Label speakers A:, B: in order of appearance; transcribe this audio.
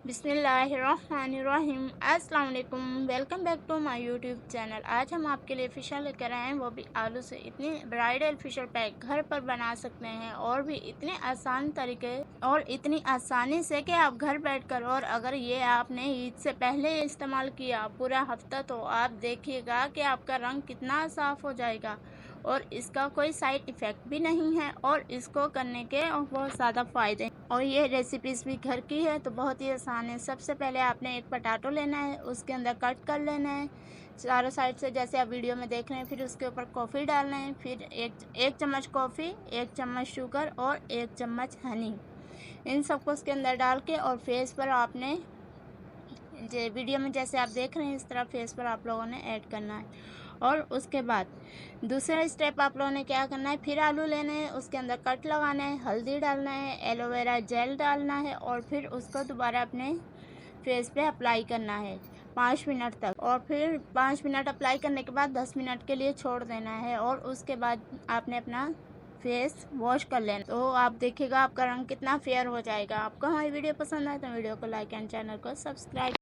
A: बिस्मिल्लाहिर्रहमानिर्रहीम। अस्सलाम वालेकुम। Welcome back to my YouTube channel. आज हम आपके लिए फ़िशर लेकर आए हैं, वो भी आलू से। इतनी ब्राइडल फ़िशर पैक घर पर बना सकते हैं और भी इतने आसान तरीके और इतनी आसानी से कि आप घर बैठकर, और अगर ये आपने ईद से पहले इस्तेमाल किया पूरा हफ्ता, तो आप देखिएगा कि आपका रंग कितना साफ़ हो जाएगा और इसका कोई साइड इफ़ेक्ट भी नहीं है और इसको करने के बहुत ज़्यादा फ़ायदे हैं। और ये रेसिपीज़ भी घर की है तो बहुत ही आसान है। सबसे पहले आपने एक पोटैटो लेना है, उसके अंदर कट कर लेना है चारों साइड से, जैसे आप वीडियो में देख रहे हैं। फिर उसके ऊपर कॉफ़ी डालना है, फिर एक चम्मच कॉफ़ी, 1 चम्मच शुगर और 1 चम्मच हनी। इन सबको उसके अंदर डाल के और फेस पर आपने वीडियो में जैसे आप देख रहे हैं इस तरह फेस पर आप लोगों ने ऐड करना है। और उसके बाद दूसरा स्टेप आप लोगों ने क्या करना है, फिर आलू लेने हैं, उसके अंदर कट लगाना है, हल्दी डालना है, एलोवेरा जेल डालना है और फिर उसको दोबारा अपने फेस पे अप्लाई करना है 5 मिनट तक। और फिर 5 मिनट अप्लाई करने के बाद 10 मिनट के लिए छोड़ देना है और उसके बाद आपने अपना फेस वॉश कर लेना। तो आप देखिएगा आपका रंग कितना फेयर हो जाएगा। आपको हमारी वीडियो पसंद आए तो वीडियो को लाइक एंड चैनल को सब्सक्राइब